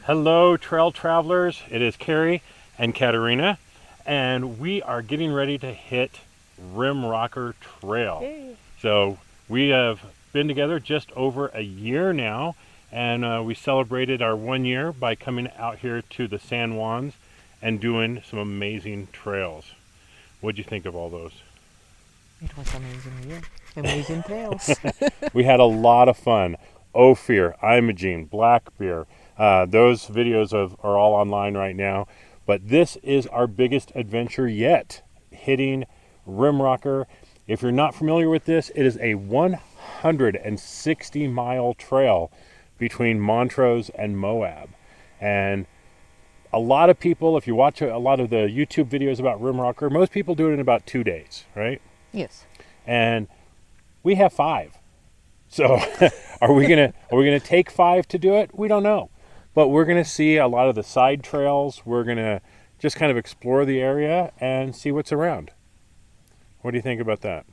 Hello, trail travelers. It is Carrie and Katerina, and we are getting ready to hit Rimrocker Trail. Yay. So we have been together just over a year now, and we celebrated our 1 year by coming out here to the San Juans and doing some amazing trails. What'd you think of all those? It was amazing year. Amazing trails. We had a lot of fun. Ophir, Imogene, Black Bear. Those videos are all online right now. But this is our biggest adventure yet, hitting Rimrocker. If you're not familiar with this, it is a 160-mile trail between Montrose and Moab. And a lot of people, if you watch a lot of the YouTube videos about Rimrocker, most people do it in about 2 days, right? Yes. And we have 5. So are we gonna take 5 to do it? We don't know. But we're gonna see a lot of the side trails. We're gonna just kind of explore the area and see what's around. What do you think about that?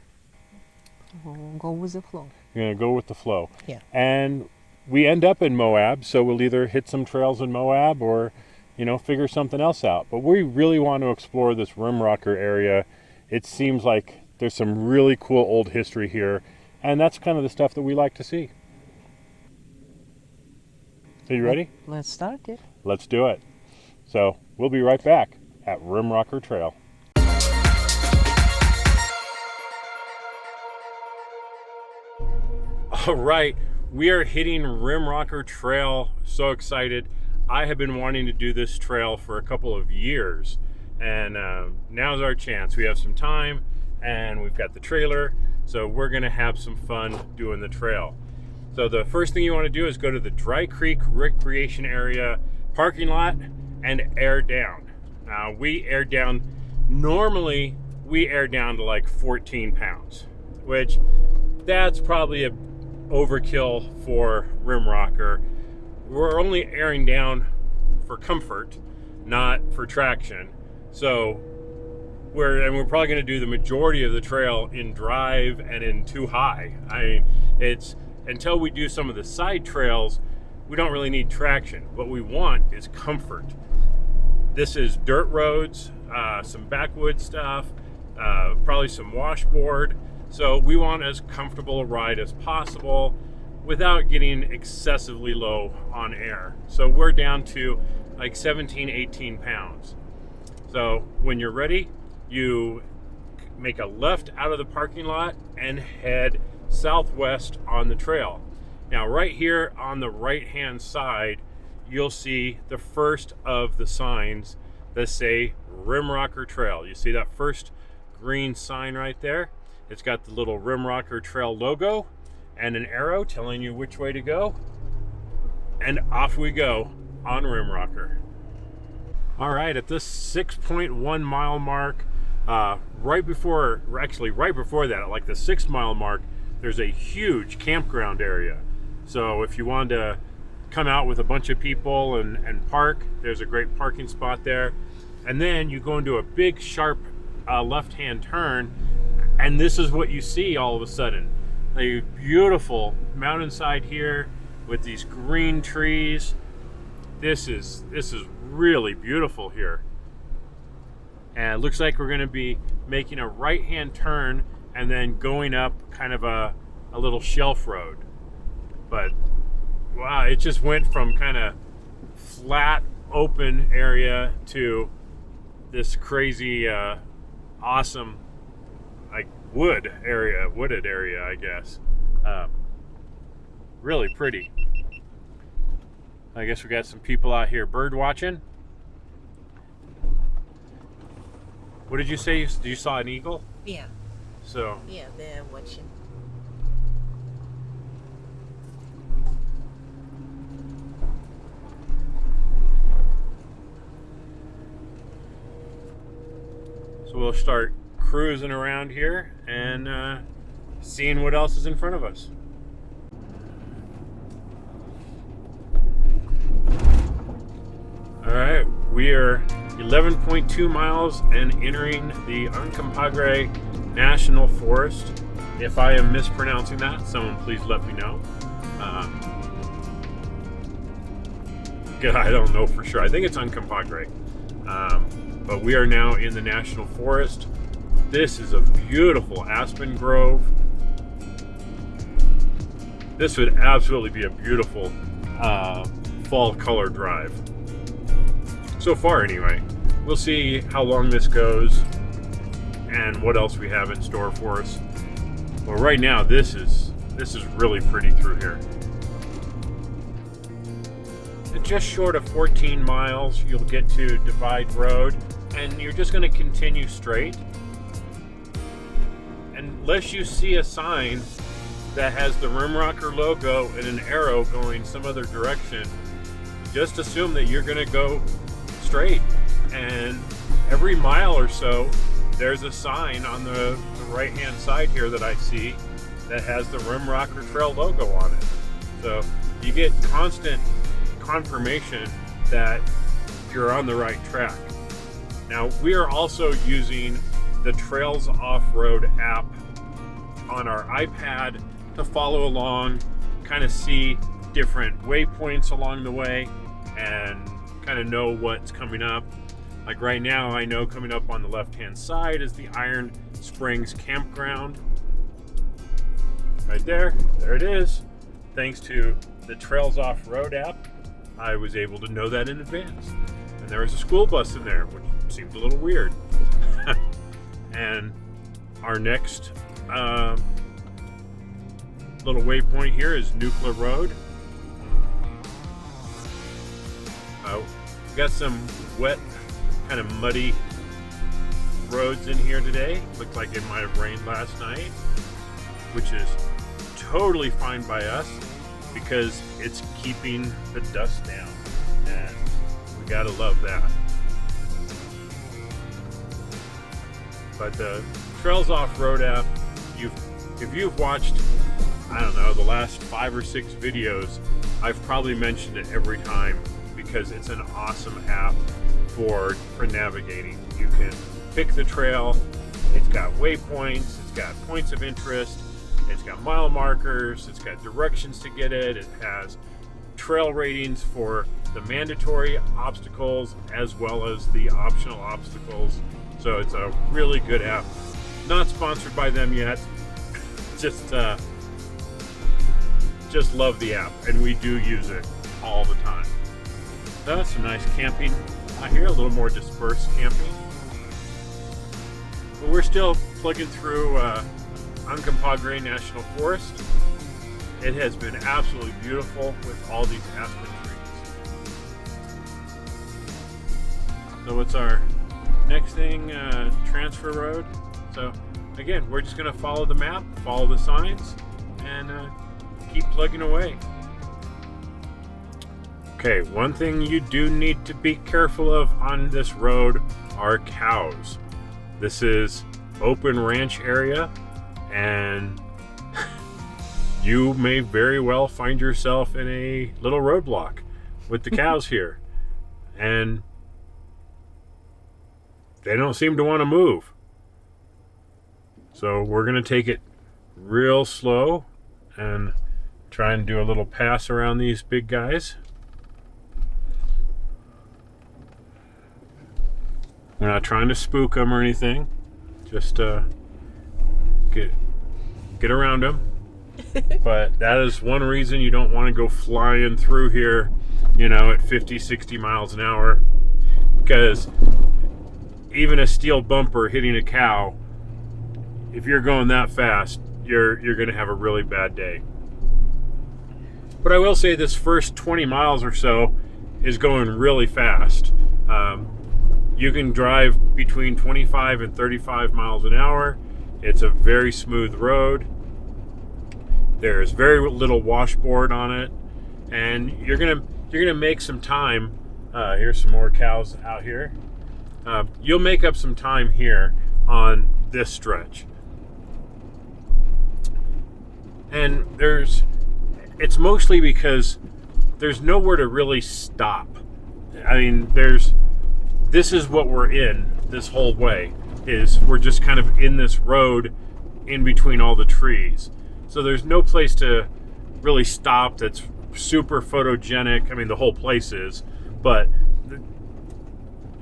We'll go with the flow. You're gonna go with the flow. Yeah. And we end up in Moab, so we'll either hit some trails in Moab or, figure something else out. But we really want to explore this Rimrocker area. It seems like there's some really cool old history here, and that's kind of the stuff that we like to see. Are you ready? Let's start it. Let's do it. So we'll be right back at Rimrocker Trail. All right, we are hitting Rimrocker Trail. So excited. I have been wanting to do this trail for a couple of years, and now's our chance. We have some time and we've got the trailer, so we're gonna have some fun doing the trail. So the first thing you want to do is go to the Dry Creek Recreation Area parking lot and air down. Now normally we air down to like 14 pounds, which that's probably a overkill for Rimrocker. We're only airing down for comfort, not for traction. So we're probably going to do the majority of the trail in drive and in too high. I mean, it's until we do some of the side trails, we don't really need traction. What we want is comfort. This is dirt roads, some backwood stuff, probably some washboard. So we want as comfortable a ride as possible without getting excessively low on air. So we're down to like 17, 18 pounds. So when you're ready, you make a left out of the parking lot and head southwest on the trail. Now right here on the right hand side, you'll see the first of the signs that say Rimrocker Trail. You see that first green sign right there? It's got the little Rimrocker Trail logo and an arrow telling you which way to go. And off we go on Rimrocker. All right, at this 6.1 mile mark, right before that, at like the 6 mile mark, there's a huge campground area. So if you wanted to come out with a bunch of people and park, there's a great parking spot there. And then you go into a big sharp left-hand turn, and this is what you see all of a sudden. A beautiful mountainside here with these green trees. This is really beautiful here. And it looks like we're going to be making a right-hand turn and then going up kind of a little shelf road. But wow, it just went from kind of flat open area to this crazy awesome like wooded area, I guess. Really pretty. I guess we got some people out here bird watching. What did you say? You saw an eagle? Yeah. So Yeah, they're watching. So we'll start cruising around here and seeing what else is in front of us. All right, we are 11.2 miles and entering the Uncompahgre National Forest. If I am mispronouncing that, someone please let me know. I don't know for sure. I think it's Uncompahgre. But we are now in the national forest. This is a beautiful aspen grove. This would absolutely be a beautiful fall color drive. So far, anyway. We'll see how long this goes and what else we have in store for us. Well, right now, this is really pretty through here. And just short of 14 miles, you'll get to Divide Road, and you're just going to continue straight. Unless you see a sign that has the Rimrocker logo and an arrow going some other direction, just assume that you're going to go straight. And every mile or so, there's a sign on the right-hand side here that I see that has the Rimrocker Trail logo on it. So you get constant confirmation that you're on the right track. Now, we are also using the Trails Off-Road app on our iPad to follow along, kind of see different waypoints along the way, and kind of know what's coming up. Like right now, I know coming up on the left-hand side is the Iron Springs Campground. Right there it is. Thanks to the Trails Off-Road app, I was able to know that in advance. And there was a school bus in there, which seemed a little weird. And our next little waypoint here is Nucla Road. Got some wet, kind of muddy roads in here today. Looked like it might have rained last night, which is totally fine by us because it's keeping the dust down, and we gotta love that. But the Trails Off-Road app, if you've watched, I don't know, the last 5 or 6 videos, I've probably mentioned it every time because it's an awesome app for navigating. You can pick the trail, it's got waypoints, it's got points of interest, it's got mile markers, it's got directions to get it has trail ratings for the mandatory obstacles as well as the optional obstacles. So it's a really good app. Not sponsored by them yet. Just love the app, and we do use it all the time. So some nice camping out here, a little more dispersed camping. But we're still plugging through Uncompahgre National Forest. It has been absolutely beautiful with all these aspen trees. So what's our next thing? Transfer Road. So again, we're just going to follow the map, follow the signs, and keep plugging away. Okay, one thing you do need to be careful of on this road are cows. This is open ranch area, and you may very well find yourself in a little roadblock with the cows here. And they don't seem to want to move. So we're going to take it real slow and try and do a little pass around these big guys. We're not trying to spook them or anything. Just get around them. But that is one reason you don't want to go flying through here, at 50, 60 miles an hour. Because even a steel bumper hitting a cow, if you're going that fast, you're going to have a really bad day. But I will say this first 20 miles or so is going really fast. You can drive between 25 and 35 miles an hour. It's a very smooth road. There's very little washboard on it, and you're gonna make some time. Here's some more cows out here. You'll make up some time here on this stretch. And it's mostly because there's nowhere to really stop. I mean, this is what we're in this whole way, is we're just kind of in this road in between all the trees. So there's no place to really stop that's super photogenic. I mean, the whole place is, but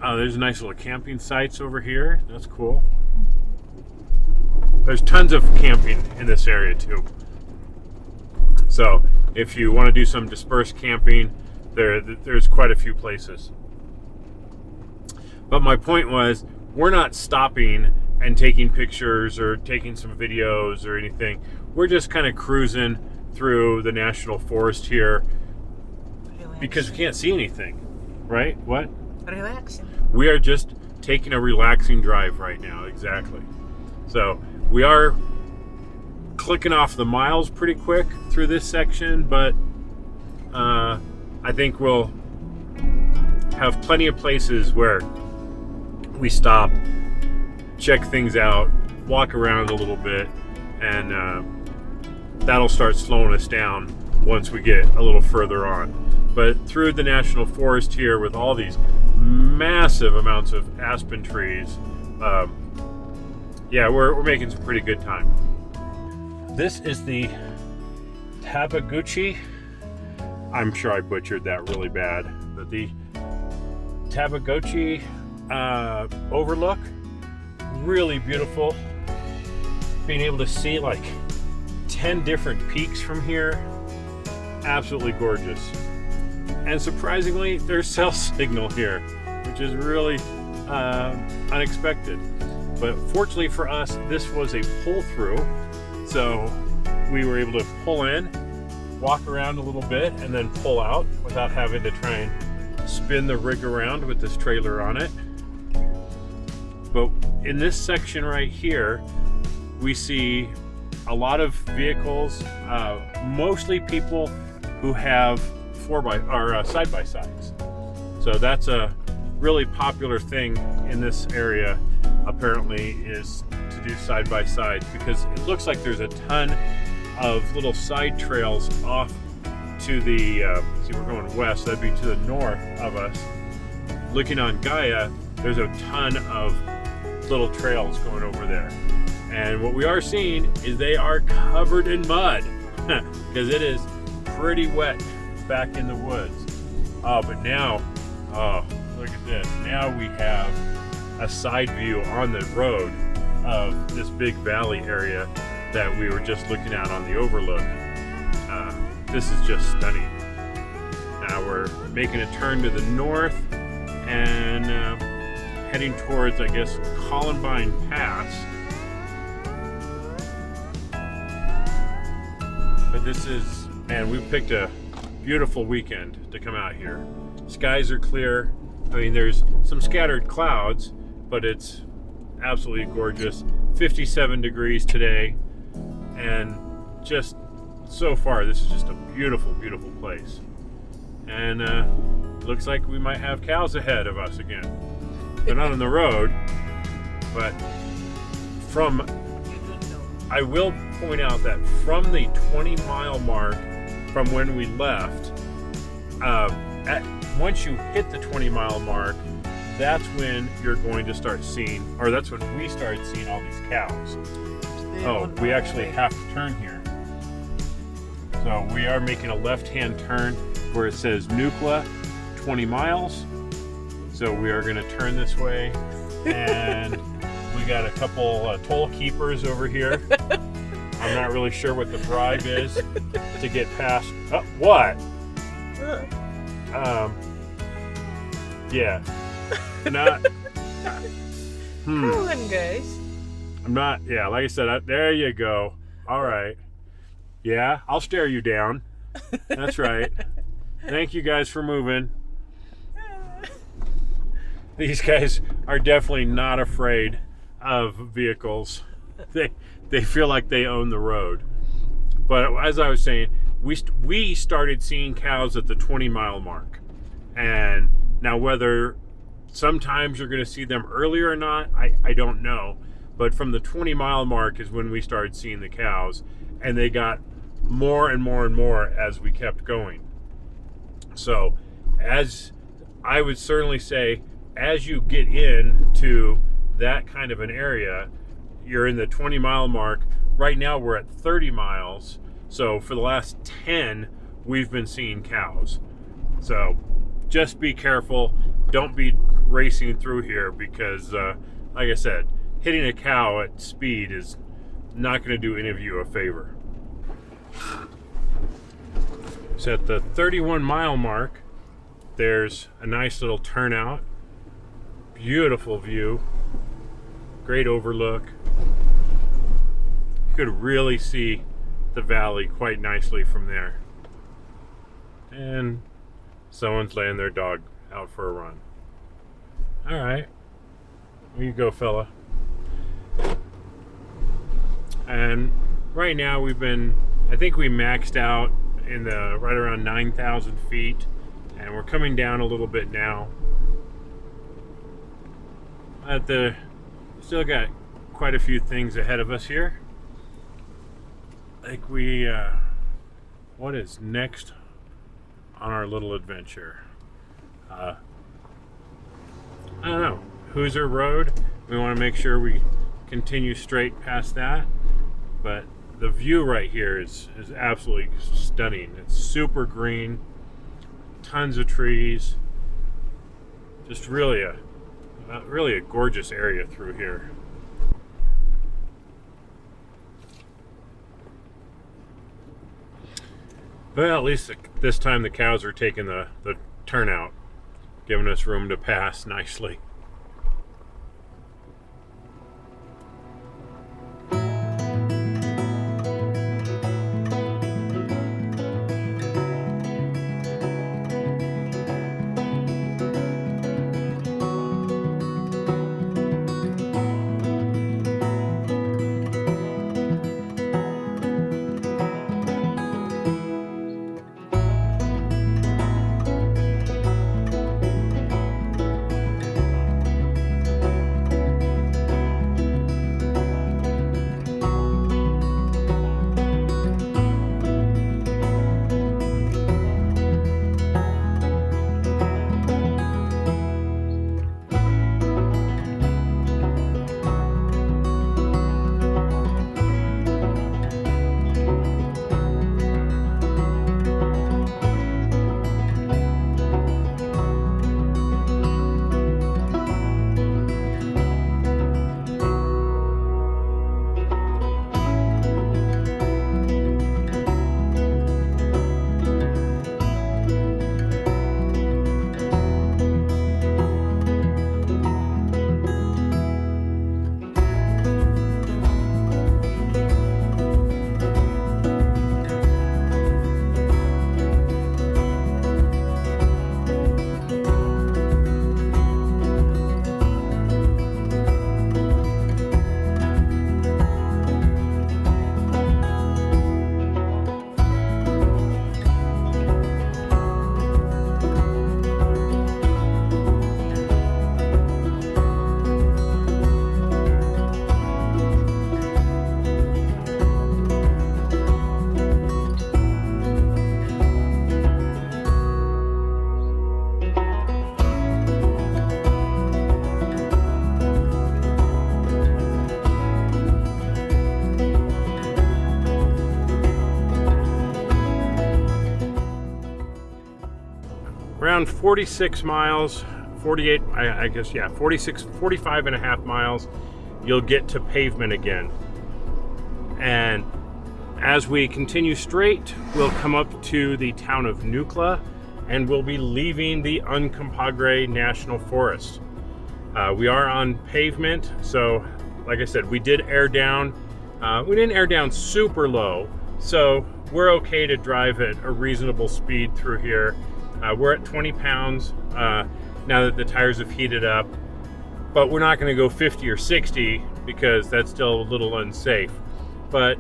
there's nice little camping sites over here. That's cool. There's tons of camping in this area too. So if you want to do some dispersed camping, there's quite a few places. But my point was, we're not stopping and taking pictures or taking some videos or anything. We're just kind of cruising through the national forest here because we can't see anything, right? What? Relaxing. We are just taking a relaxing drive right now, exactly. So we are clicking off the miles pretty quick through this section, but I think we'll have plenty of places where we stop, check things out, walk around a little bit, and that'll start slowing us down once we get a little further on. But through the national forest here with all these massive amounts of aspen trees, yeah, we're making some pretty good time. This is the Tabaguchi. I'm sure I butchered that really bad, but the Tabaguchi overlook, really beautiful. Being able to see like 10 different peaks from here, absolutely gorgeous. And surprisingly, there's cell signal here, which is really unexpected. But fortunately for us, this was a pull through, so we were able to pull in, walk around a little bit, and then pull out without having to try and spin the rig around with this trailer on it. But in this section right here, we see a lot of vehicles, mostly people who have side by sides. So that's a really popular thing in this area, apparently, is to do side by side, because it looks like there's a ton of little side trails off to the see, we're going west, that'd be to the north of us. Looking on Gaia, there's a ton of little trails going over there, and what we are seeing is they are covered in mud because it is pretty wet back in the woods. But now, look at this. Now we have a side view on the road of this big valley area that we were just looking at on the overlook. This is just stunning. Now we're making a turn to the north and heading towards, I guess, Columbine Pass. But this is, man, we picked a beautiful weekend to come out here. Skies are clear. I mean, there's some scattered clouds, but it's absolutely gorgeous. 57 degrees today, and just so far, this is just a beautiful, beautiful place. And looks like we might have cows ahead of us again. They're not on the road, but I will point out that from the 20-mile mark from when we left, once you hit the 20-mile mark, that's when you're going to start seeing, or that's when we started seeing all these cows. Oh, we actually have to turn here. So we are making a left-hand turn where it says Nucla, 20 miles. So we are going to turn this way, and we got a couple toll keepers over here. I'm not really sure what the bribe is to get past. Oh, what? Yeah. Not. Come on, guys. I'm not. Yeah, like I said, there you go. All right. Yeah, I'll stare you down. That's right. Thank you guys for moving. These guys are definitely not afraid of vehicles. They feel like they own the road. But as I was saying, we started seeing cows at the 20-mile mark. And now whether sometimes you're going to see them earlier or not, I don't know. But from the 20-mile mark is when we started seeing the cows. And they got more and more and more as we kept going. So as I would certainly say, as you get into that kind of an area, you're in the 20-mile mark. Right now we're at 30 miles. So for the last 10, we've been seeing cows. So just be careful. Don't be racing through here because, like I said, hitting a cow at speed is not going to do any of you a favor. So at the 31-mile mark, there's a nice little turnout. Beautiful view. Great overlook. You could really see the valley quite nicely from there. And someone's laying their dog out for a run. All right. Here you go, fella. And right now I think we maxed out in the right around 9,000 feet, and we're coming down a little bit now. Still got quite a few things ahead of us here. Like what is next on our little adventure? I don't know. Hoosier Road. We want to make sure we continue straight past that, but the view right here is absolutely stunning. It's super green, tons of trees, just really a gorgeous area through here. But at least this time the cows are taking the turnout, giving us room to pass nicely. Around 46 miles, 48, I guess, yeah, 45 and a half miles, you'll get to pavement again. And as we continue straight, we'll come up to the town of Nucla, and we'll be leaving the Uncompahgre National Forest. We are on pavement, so like I said, we did air down. We didn't air down super low, so we're okay to drive at a reasonable speed through here. We're at 20 pounds now that the tires have heated up, but we're not going to go 50 or 60 because that's still a little unsafe. But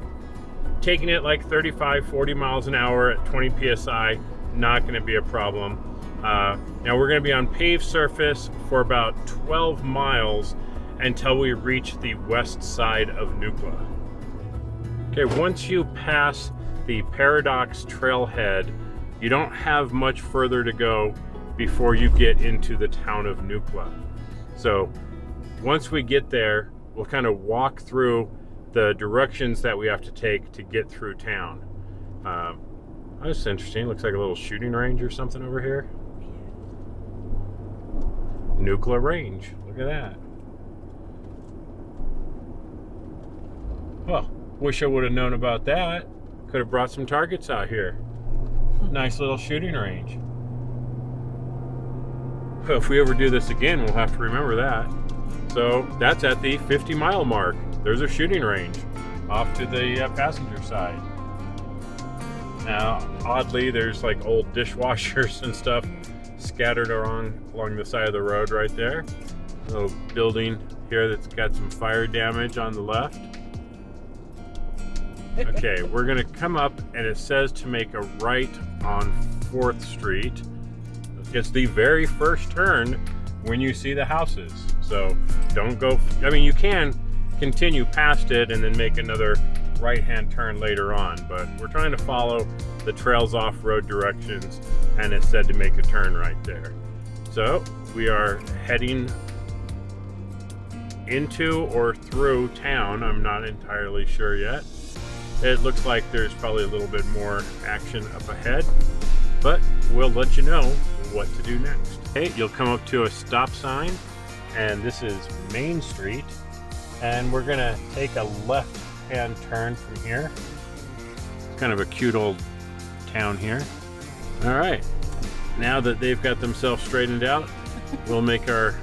taking it like 35, 40 miles an hour at 20 psi, not going to be a problem. Now we're going to be on paved surface for about 12 miles until we reach the west side of Nucla. Okay, once you pass the Paradox trailhead, you don't have much further to go before you get into the town of Nucla. So once we get there, we'll kind of walk through the directions that we have to take to get through town. That's interesting. Looks like a little shooting range or something over here. Nucla range. Look at that. Well, wish I would have known about that. Could have brought some targets out here. Nice little shooting range. Well, if we ever do this again, we'll have to remember that. So that's at the 50-mile mark. There's a shooting range off to the passenger side. Now, oddly, there's like old dishwashers and stuff scattered along the side of the road right there. A little building here that's got some fire damage on the left. Okay, we're gonna come up and it says to make a right on 4th Street. It's the very first turn when you see the houses. So don't go, I mean, you can continue past it and then make another right-hand turn later on, but we're trying to follow the trail's off-road directions, and it said to make a turn right there. So we are heading into or through town. I'm not entirely sure yet. It looks like there's probably a little bit more action up ahead, but we'll let you know what to do next. Okay, you'll come up to a stop sign, and this is Main Street, and we're gonna take a left-hand turn from here. It's kind of a cute old town here. All right, now that they've got themselves straightened out, we'll make our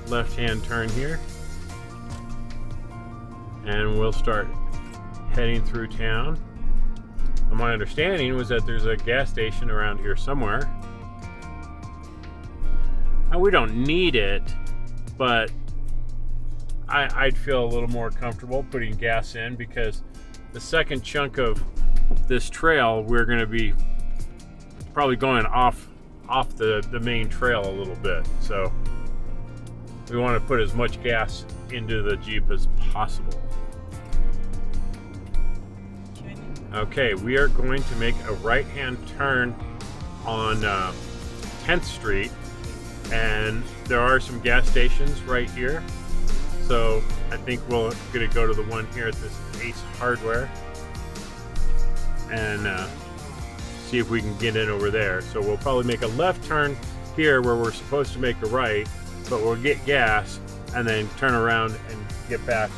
left-hand turn here, and we'll start heading through town. My understanding was that there's a gas station around here somewhere. Now, we don't need it, but I'd feel a little more comfortable putting gas in, because the second chunk of this trail, we're going to be probably going off the main trail a little bit. So we want to put as much gas into the Jeep as possible. Okay, we are going to make a right-hand turn on 10th Street, and there are some gas stations right here. So I think we're gonna go to the one here at this Ace Hardware and see if we can get in over there. So we'll probably make a left turn here where we're supposed to make a right, but we'll get gas and then turn around and get back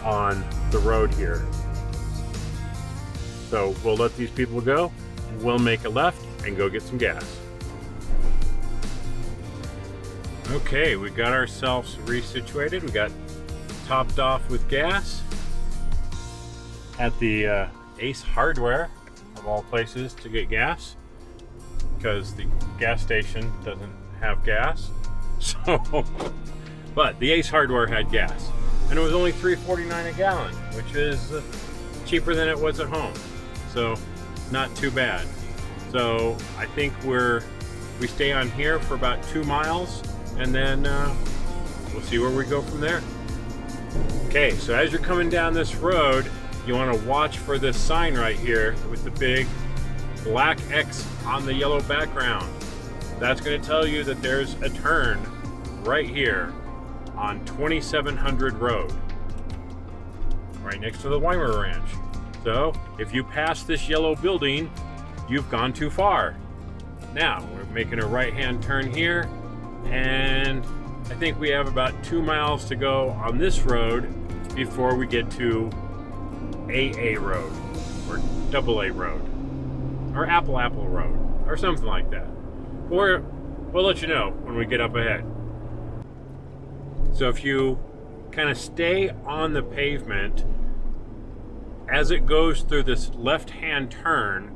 on the road here. So we'll let these people go. We'll make a left and go get some gas. Okay, we got ourselves resituated. We got topped off with gas at the Ace Hardware, of all places to get gas, because the gas station doesn't have gas. So, but the Ace Hardware had gas, and it was only $3.49 a gallon, which is cheaper than it was at home. So, not too bad. So I think we stay on here for about 2 miles, and then we'll see where we go from there. Okay, so as you're coming down this road, you want to watch for this sign right here with the big black X on the yellow background. That's going to tell you that there's a turn right here on 2700 Road, right next to the Weimer Ranch. So if you pass this yellow building, you've gone too far. Now we're making a right-hand turn here, and I think we have about 2 miles to go on this road before we get to AA Road, or AA Road, or Apple Road, or something like that. We'll let you know when we get up ahead. So if you kind of stay on the pavement as it goes through this left-hand turn,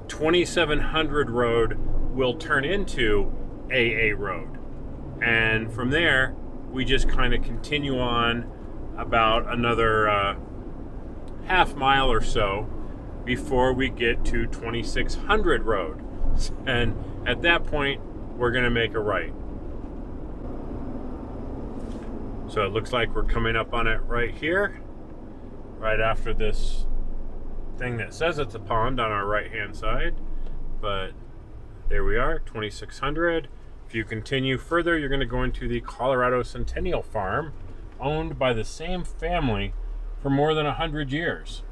2700 Road will turn into AA Road. And from there, we just kind of continue on about another half mile or so before we get to 2600 Road. And at that point, we're going to make a right. So it looks like we're coming up on it right here, right after this thing that says it's a pond on our right-hand side. But there we are, 2600. If you continue further, you're going to go into the Colorado Centennial Farm, owned by the same family for more than 100 years.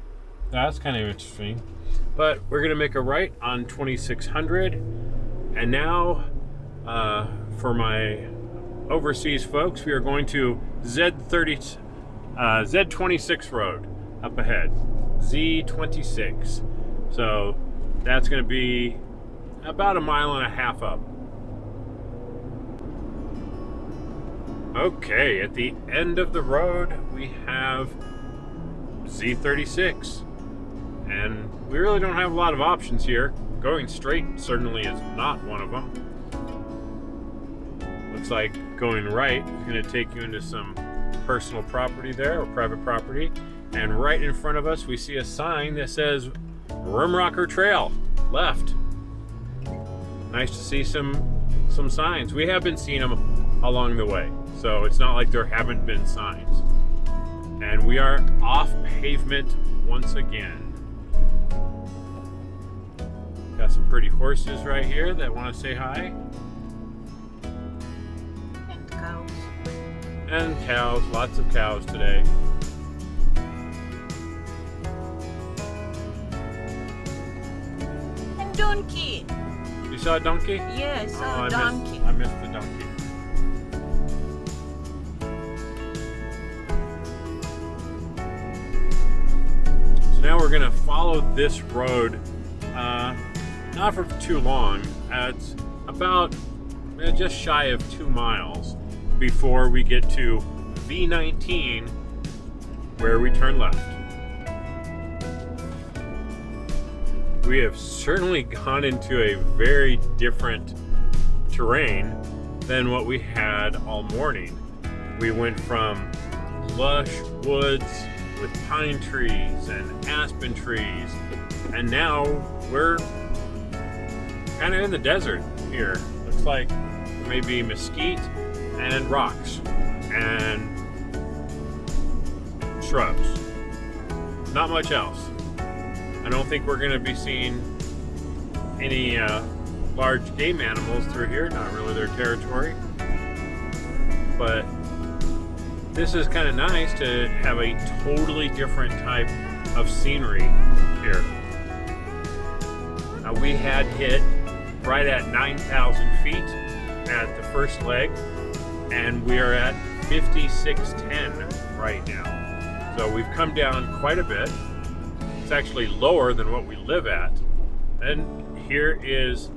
That's kind of interesting. But we're going to make a right on 2600. And now, for my overseas folks, we are going to Z26 road up ahead. Z26. So that's going to be about 1.5 miles up. Okay, at the end of the road, we have Z36. And we really don't have a lot of options here. Going straight certainly is not one of them. Looks like going right is going to take you into some personal property there, or private property. And right in front of us, we see a sign that says Rimrocker Trail, left. Nice to see some signs. We have been seeing them along the way, so it's not like there haven't been signs. And we are off pavement once again. Got some pretty horses right here that want to say hi. And cows. And cows, lots of cows today. And donkey. You saw a donkey? Yes, Oh, a donkey. I missed the donkey. So now we're going to follow this road, not for too long. It's about just shy of 2 miles before we get to V19, where we turn left. We have certainly gone into a very different terrain than what we had all morning. We went from lush woods with pine trees and aspen trees, and now we're kind of in the desert here. Looks like maybe mesquite and rocks and shrubs. Not much else. I don't think we're going to be seeing any large game animals through here. Not really their territory. But this is kind of nice to have a totally different type of scenery here. Now, we had hit right at 9,000 feet at the first leg, and we are at 5610 right now. So we've come down quite a bit. It's actually lower than what we live at. And here is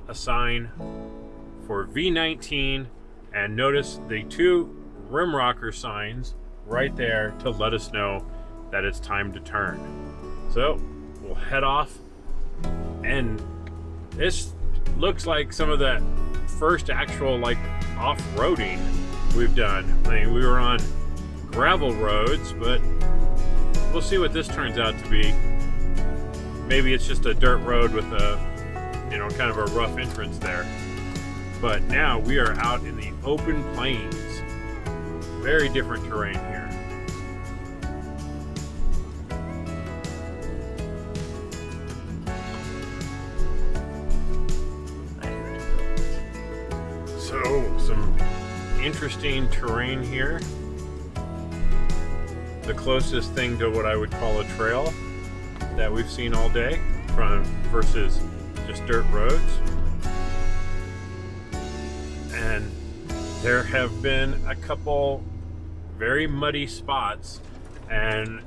a sign for V19, and notice the 2 Rimrocker signs right there to let us know that it's time to turn. So we'll head off, and this looks like some of the first actual off-roading we've done. I mean, we were on gravel roads, but we'll see what this turns out to be. Maybe it's just a dirt road with a, kind of a rough entrance there. But now we are out in the open plains. Very different terrain here. So, some interesting terrain here. The closest thing to what I would call a trail that we've seen all day versus just dirt roads. And there have been a couple very muddy spots, and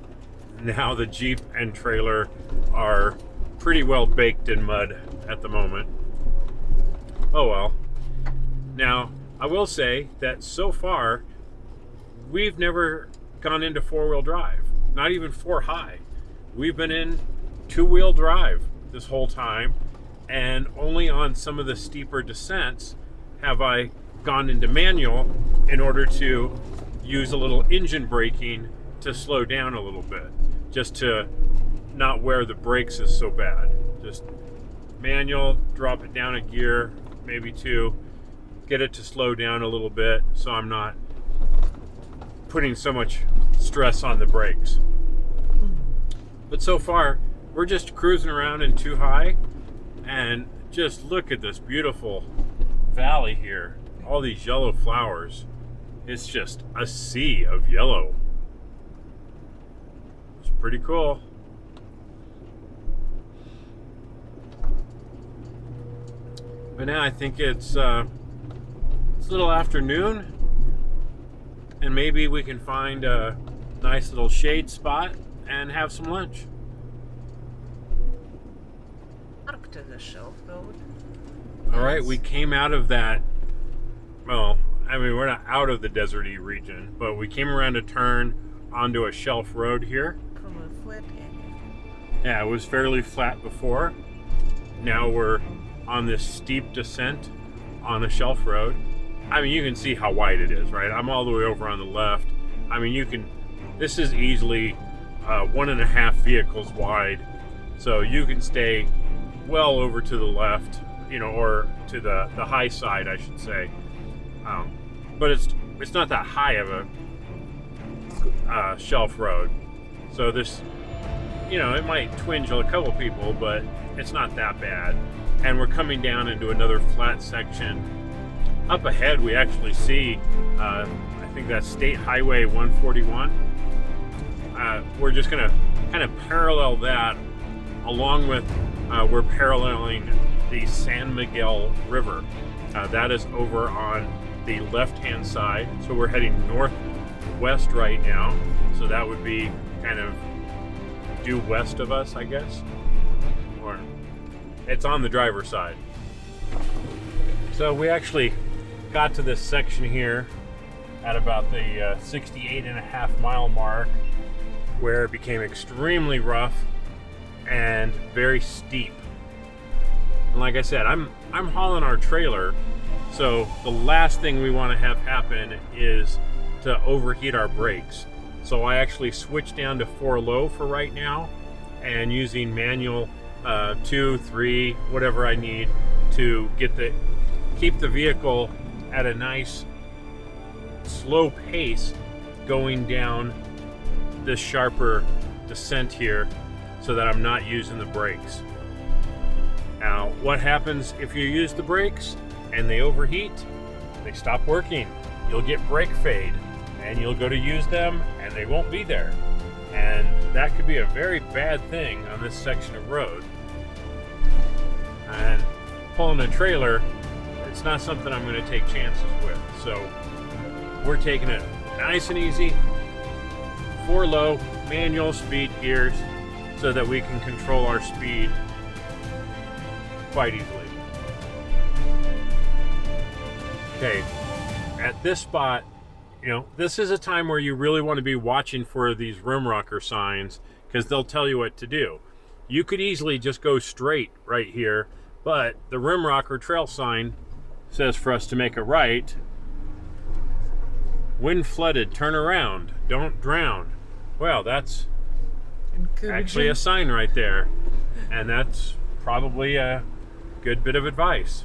now the Jeep and trailer are pretty well baked in mud at the moment. Oh well. Now, I will say that so far, we've never gone into 4-wheel drive, not even 4-high. We've been in 2-wheel drive this whole time, and only on some of the steeper descents have I gone into manual in order to use a little engine braking to slow down a little bit, just to not wear the brakes is so bad. Just manual, drop it down a gear, maybe 2, get it to slow down a little bit so I'm not putting so much stress on the brakes. But so far, we're just cruising around in 2-high, and just look at this beautiful valley here. All these yellow flowers. It's just a sea of yellow. It's pretty cool. But now I think it's a little afternoon, and maybe we can find a nice little shade spot and have some lunch. Up to the shelf road. All right, we came out of that. Well, I mean, we're not out of the deserty region, but we came around a turn onto a shelf road here. From a flat area. Yeah, it was fairly flat before. Now we're on this steep descent on a shelf road. I mean, you can see how wide it is, right? I'm all the way over on the left. I mean, this is easily 1.5 vehicles wide. So you can stay well over to the left, or to the high side, I should say. But it's not that high of a shelf road. So this, it might twinge a couple people, but it's not that bad. And we're coming down into another flat section. Up ahead, we actually see, I think that's State Highway 141. We're just going to kind of parallel that along with, we're paralleling the San Miguel River. That is over on the left-hand side. So we're heading northwest right now. So that would be kind of due west of us, I guess. Or it's on the driver's side. So we actually got to this section here at about the 68.5 mile mark, where it became extremely rough and very steep. And like I said, I'm hauling our trailer, so the last thing we want to have happen is to overheat our brakes. So I actually switched down to 4 low for right now, and using manual 2, 3, whatever I need to keep the vehicle at a nice slow pace going down this sharper descent here, so that I'm not using the brakes. Now, what happens if you use the brakes and they overheat? They stop working. You'll get brake fade, and you'll go to use them and they won't be there. And that could be a very bad thing on this section of road. And pulling a trailer, it's not something I'm going to take chances with. So we're taking it nice and easy, 4 low, manual speed gears, so that we can control our speed quite easily. Okay, at this spot, this is a time where you really want to be watching for these Rimrocker signs, because they'll tell you what to do. You could easily just go straight right here, but the Rimrocker Trail sign says for us to make a right. When flooded, turn around, don't drown. Well, that's actually a sign right there, and that's probably a good bit of advice.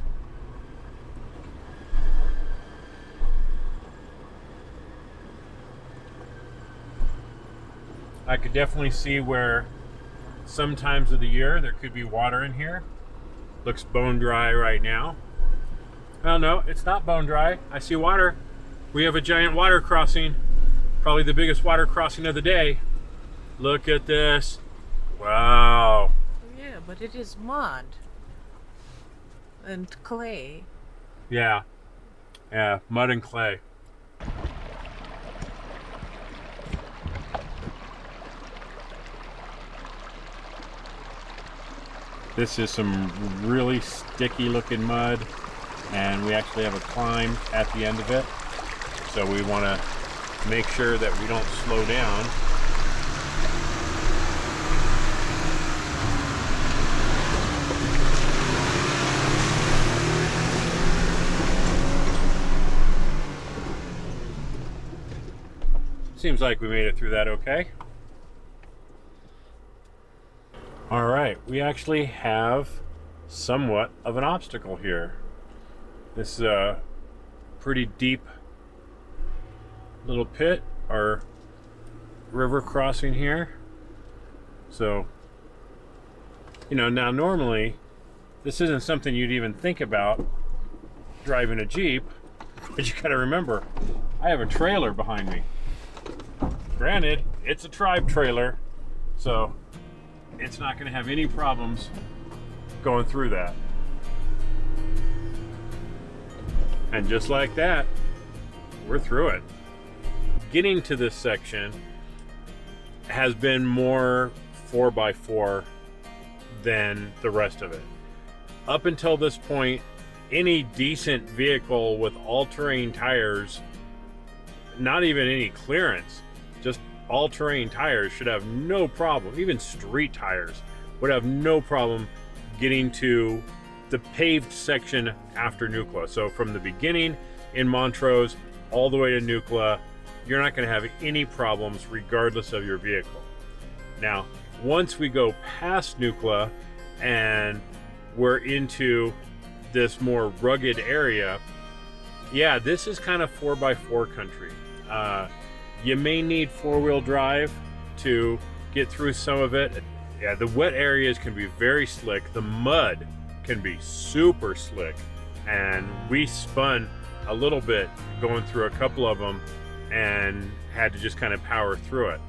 I could definitely see where some times of the year there could be water in here. Looks bone dry right now. Well, no, it's not bone dry. I see water. We have a giant water crossing, probably the biggest water crossing of the day. Look at this. Wow. Yeah, but it is mud and clay. Yeah, mud and clay. This is some really sticky looking mud, and we actually have a climb at the end of it. So we want to make sure that we don't slow down. Seems like we made it through that okay. All right, we actually have somewhat of an obstacle here. This is a pretty deep little pit or river crossing here. So, now normally this isn't something you'd even think about driving a Jeep, but you gotta remember, I have a trailer behind me. Granted, it's a tribe trailer, so it's not going to have any problems going through that. And just like that, we're through it. Getting to this section has been more 4x4 than the rest of it. Up until this point, any decent vehicle with all-terrain tires, not even any clearance, just all-terrain tires, should have no problem. Even street tires would have no problem getting to the paved section after Nucla. So from the beginning in Montrose all the way to Nucla, you're not going to have any problems regardless of your vehicle. Now, once we go past Nucla and we're into this more rugged area, yeah, this is kind of 4x4 country. You may need four-wheel drive to get through some of it. Yeah, the wet areas can be very slick. The mud can be super slick. And we spun a little bit going through a couple of them and had to just kind of power through it.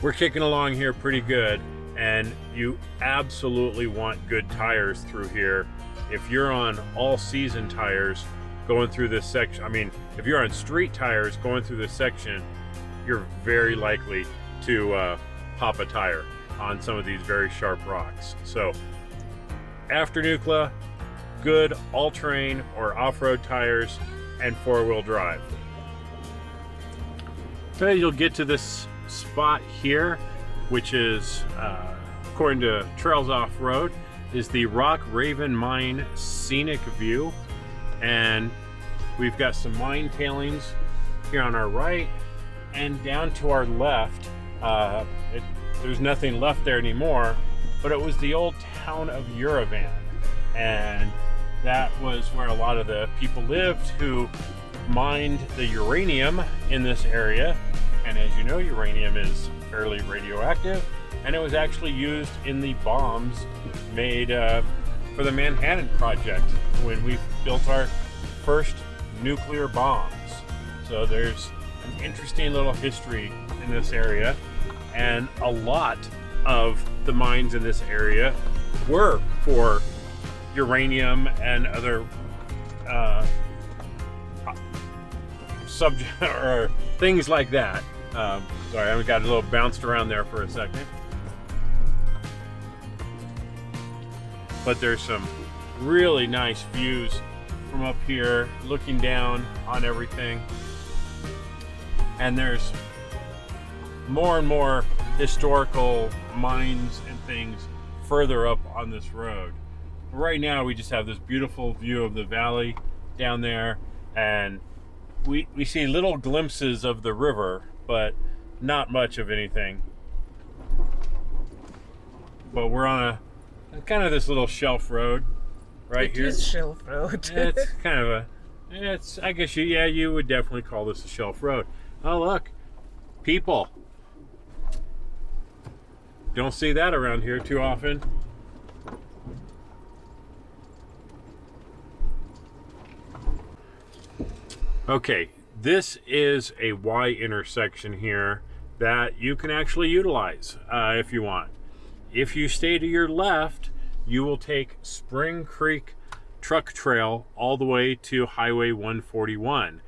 We're kicking along here pretty good, and you absolutely want good tires through here. If you're on all-season tires going through this section, I mean, if you're on street tires going through this section, you're very likely to pop a tire on some of these very sharp rocks. So after Nucla, good all-terrain or off-road tires and four-wheel drive. So you'll get to this spot here, which is, according to Trails Off-Road, is the Rock Raven Mine Scenic View. And we've got some mine tailings here on our right, and down to our left, there's nothing left there anymore, but it was the old town of Uravan. And that was where a lot of the people lived who mined the uranium in this area. And as you know, uranium is fairly radioactive, and it was actually used in the bombs made for the Manhattan Project when we built our first nuclear bombs. So there's an interesting little history in this area, and a lot of the mines in this area were for uranium and other subject or things like that. Sorry, I got a little bounced around there for a second. But there's some really nice views from up here, looking down on everything. And there's more and more historical mines and things further up on this road. Right now we just have this beautiful view of the valley down there, and we see little glimpses of the river, but not much of anything. But we're on a kind of this little shelf road right here. It is shelf road. It's kind of I guess you would definitely call this a shelf road. Oh, look, people. Don't see that around here too often. Okay, this is a Y intersection here that you can actually utilize if you want. If you stay to your left, you will take Spring Creek Truck Trail all the way to Highway 141.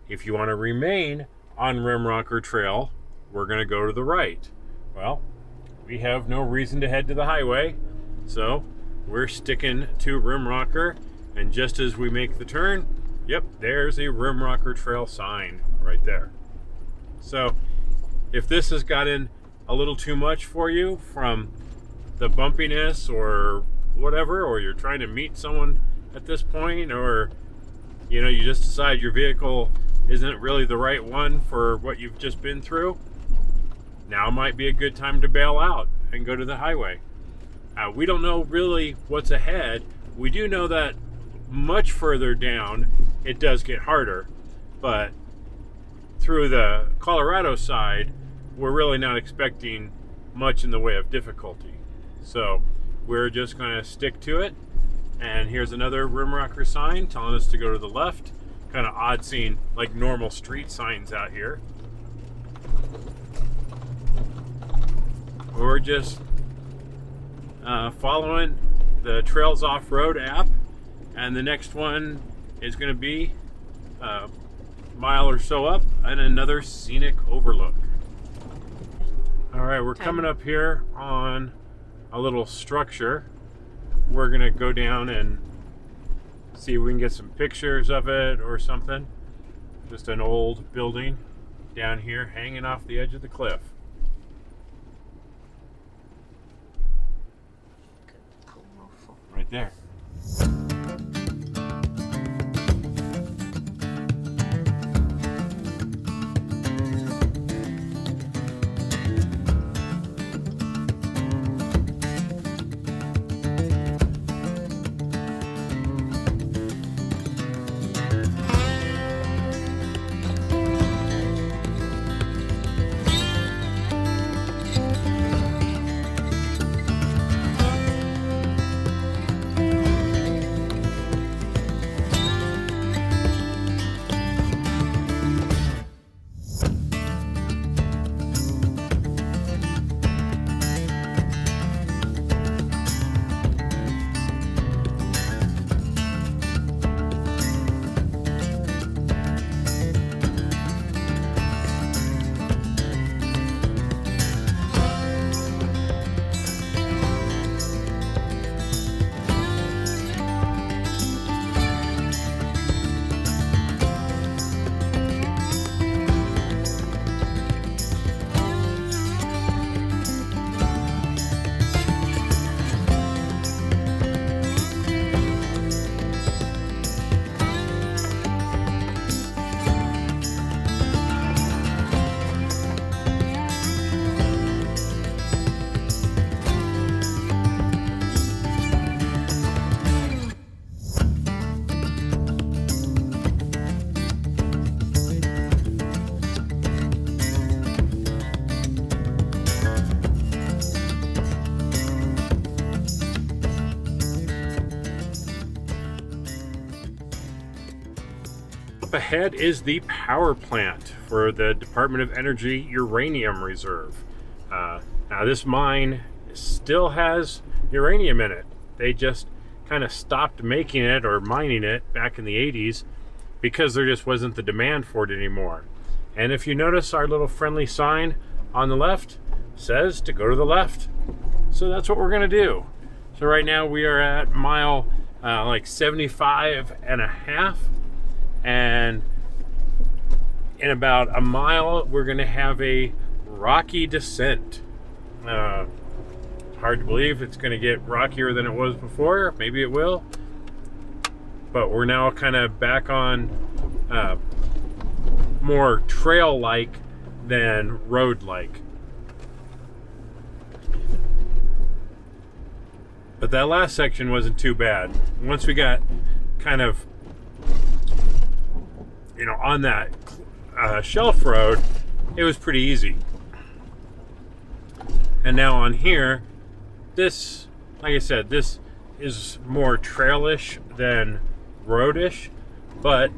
If you want to remain on Rimrocker Trail, we're going to go to the right. Well, we have no reason to head to the highway, so we're sticking to Rimrocker, and just as we make the turn, yep, there's a Rimrocker Trail sign right there. So if this has gotten a little too much for you from the bumpiness or whatever, or you're trying to meet someone at this point, or you just decide your vehicle isn't really the right one for what you've just been through, now might be a good time to bail out and go to the highway. We don't know really what's ahead. We do know that much further down it does get harder, but through the Colorado side we're really not expecting much in the way of difficulty. So we're just going to stick to it. And here's another Rimrocker sign telling us to go to the left. Kind of odd seeing like normal street signs out here. We're just following the Trails Off-Road app, and the next one is going to be a mile or so up and another scenic overlook. All right, we're coming up here on a little structure. We're going to go down and see if we can get some pictures of it or something. Just an old building down here hanging off the edge of the cliff. Right there. Up ahead is the power plant for the Department of Energy uranium reserve. Now this mine still has uranium in it. They just kind of stopped making it or mining it back in the 80s because there just wasn't the demand for it anymore. And if you notice, our little friendly sign on the left says to go to the left. So that's what we're gonna do. So right now we are at mile like 75 and a half. And in about a mile, we're going to have a rocky descent. Hard to believe it's going to get rockier than it was before. Maybe it will. But we're now kind of back on more trail-like than road-like. But that last section wasn't too bad. Once we got kind of on that shelf road, it was pretty easy. And now on here, this, like I said, this is more trailish than roadish, but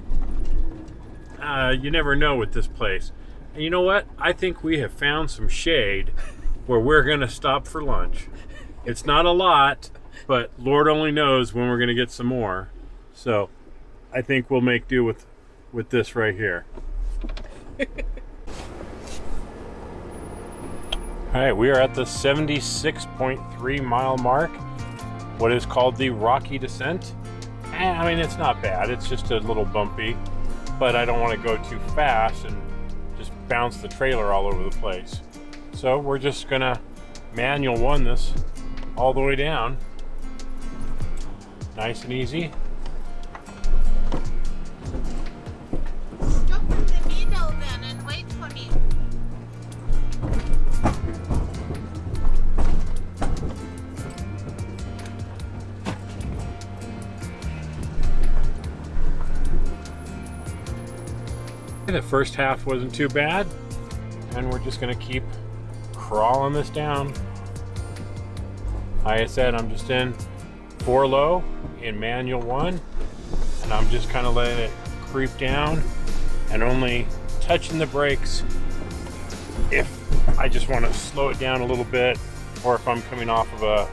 you never know with this place. And you know what? I think we have found some shade where we're gonna stop for lunch. It's not a lot, but Lord only knows when we're gonna get some more. So I think we'll make do with this right here. All right, we are at the 76.3 mile mark, what is called the Rocky Descent. And I mean, it's not bad, it's just a little bumpy, but I don't want to go too fast and just bounce the trailer all over the place. So we're just gonna manual one this all the way down. Nice and easy. The first half wasn't too bad, and we're just gonna keep crawling this down. Like I said, I'm just in 4 low in manual 1, and I'm just kind of letting it creep down and only touching the brakes if I just want to slow it down a little bit, or if I'm coming off of a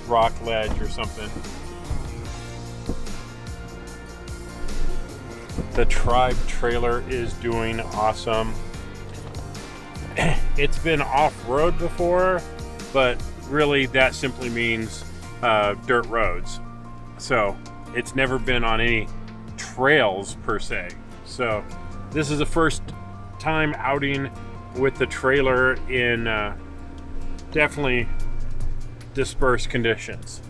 rock ledge or something. The Tribe trailer is doing awesome. It's been off-road before, but really that simply means dirt roads. So it's never been on any trails per se. So this is the first time outing with the trailer in definitely dispersed conditions.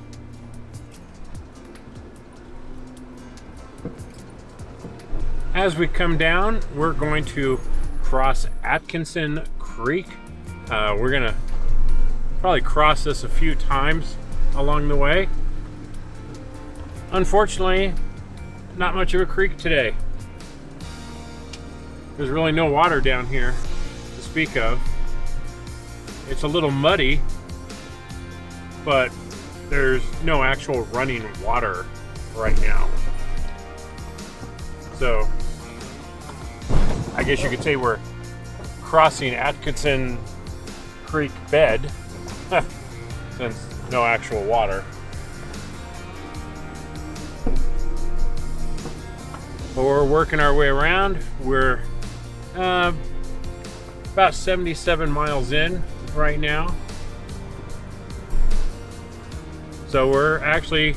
As we come down, we're going to cross Atkinson Creek. We're gonna probably cross this a few times along the way. Unfortunately, not much of a creek today. There's really no water down here to speak of. It's a little muddy, but there's no actual running water right now. So I guess you could say we're crossing Atkinson Creek bed since no actual water. But we're working our way around. We're about 77 miles in right now. So we're actually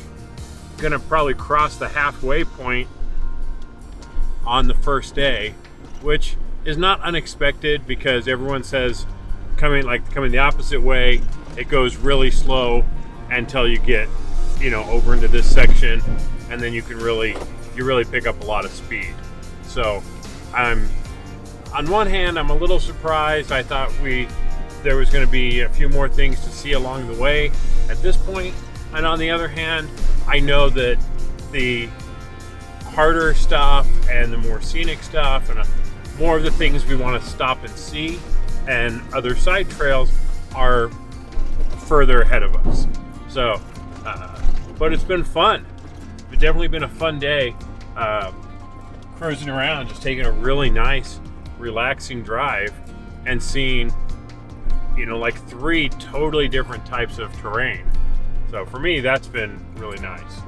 gonna probably cross the halfway point on the first day, which is not unexpected because everyone says coming the opposite way, it goes really slow until you get, over into this section, and then you really pick up a lot of speed. So on one hand, I'm a little surprised. I thought there was going to be a few more things to see along the way at this point. And on the other hand, I know that the harder stuff and the more scenic stuff and more of the things we want to stop and see and other side trails are further ahead of us. So, but it's been fun. It's definitely been a fun day cruising around, just taking a really nice, relaxing drive and seeing, like 3 totally different types of terrain. So for me, that's been really nice.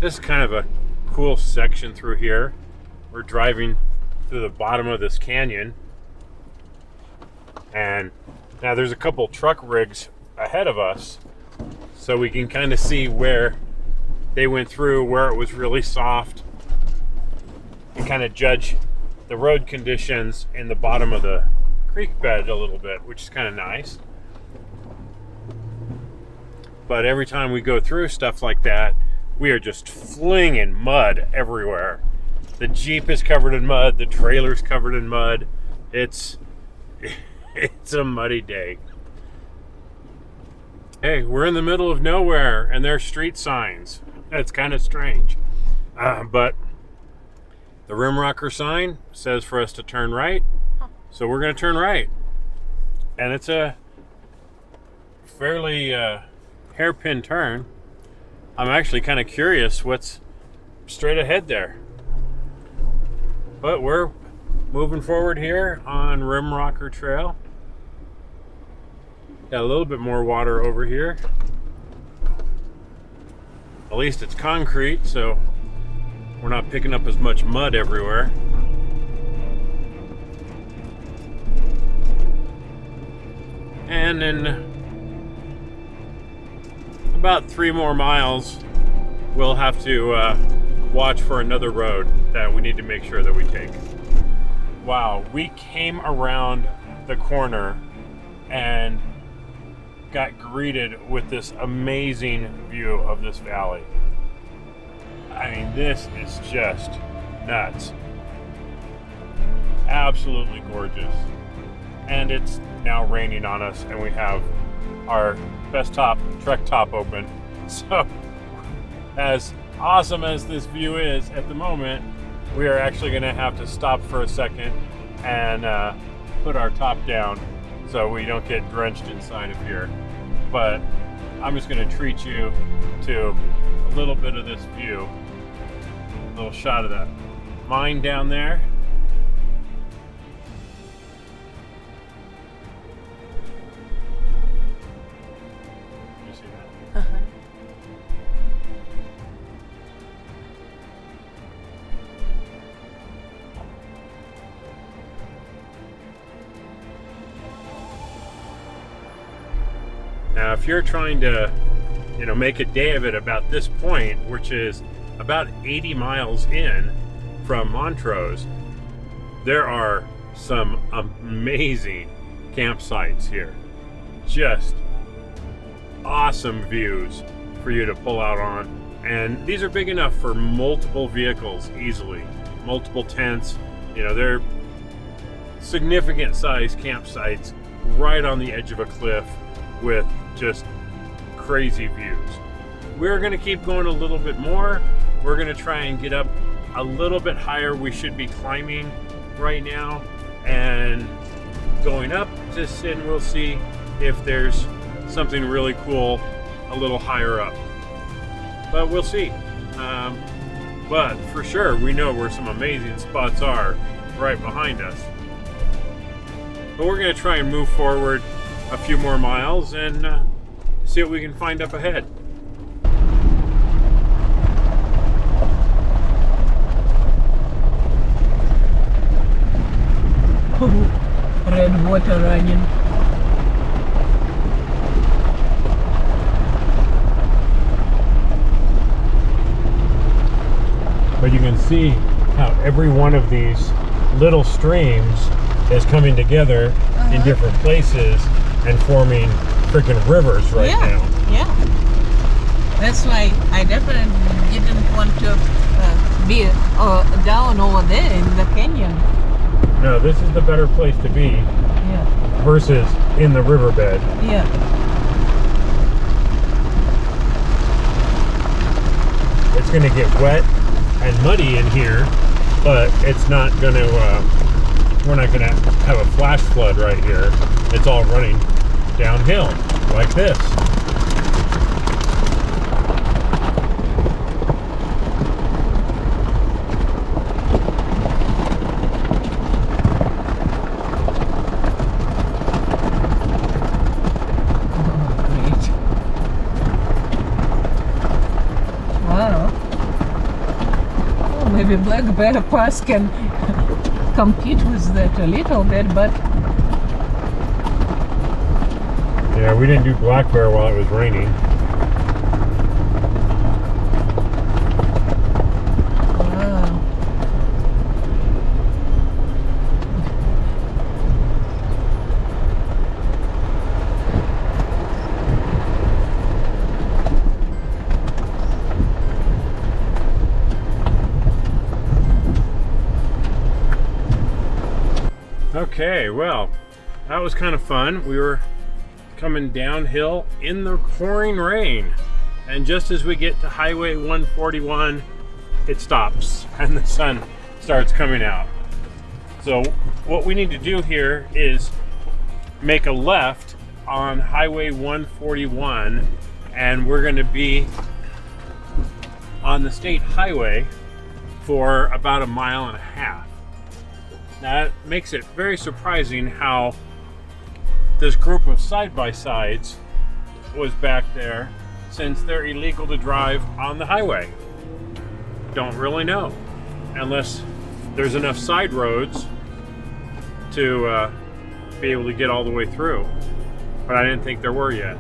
This is kind of a cool section through here. We're driving through the bottom of this canyon, and now there's a couple truck rigs ahead of us, so we can kind of see where they went through, where it was really soft, and kind of judge the road conditions in the bottom of the creek bed a little bit, which is kind of nice. But every time we go through stuff like that, we are just flinging mud everywhere. The Jeep is covered in mud. The trailer's covered in mud. It's a muddy day. Hey, we're in the middle of nowhere, and there's street signs. It's kind of strange. But the Rimrocker sign says for us to turn right. So we're going to turn right. And it's a fairly hairpin turn. I'm actually kind of curious what's straight ahead there. But we're moving forward here on Rimrocker Trail. Got a little bit more water over here. At least it's concrete, so we're not picking up as much mud everywhere. And in about 3 more miles, we'll have to watch for another road that we need to make sure that we take. Wow, we came around the corner and got greeted with this amazing view of this valley. I mean, this is just nuts. Absolutely gorgeous. And it's now raining on us, and we have our Trek top open. So, as awesome as this view is at the moment, we are actually going to have to stop for a second and put our top down so we don't get drenched inside of here. But I'm just going to treat you to a little bit of this view. A little shot of that mine down there. You see that? Now, if you're trying to, make a day of it about this point, which is about 80 miles in from Montrose, there are some amazing campsites here. Just awesome views for you to pull out on. And these are big enough for multiple vehicles easily. Multiple tents. They're significant size campsites right on the edge of a cliff with just crazy views. We're going to keep going a little bit more. We're going to try and get up a little bit higher. We should be climbing right now and going up and we'll see if there's something really cool a little higher up. But we'll see. But for sure, we know where some amazing spots are right behind us. But we're going to try and move forward a few more miles and see what we can find up ahead. Red water running. But you can see how every one of these little streams is coming together in different places and forming freaking rivers right now. Yeah. That's why I definitely didn't want to be down over there in the canyon. No, this is the better place to be versus in the riverbed. Yeah. It's going to get wet and muddy in here, but it's not going to, we're not going to have a flash flood right here. It's all running downhill like this. Maybe Black Bear Pass can compete with that a little bit, but yeah, we didn't do Black Bear while it was raining. Wow. Okay, well, that was kind of fun. We were coming downhill in the pouring rain, and just as we get to Highway 141, it stops and the sun starts coming out. So what we need to do here is make a left on Highway 141, and we're going to be on the state highway for about a mile and a half. That makes it very surprising how this group of side-by-sides was back there, since they're illegal to drive on the highway. Don't really know, unless there's enough side roads to be able to get all the way through. But I didn't think there were yet.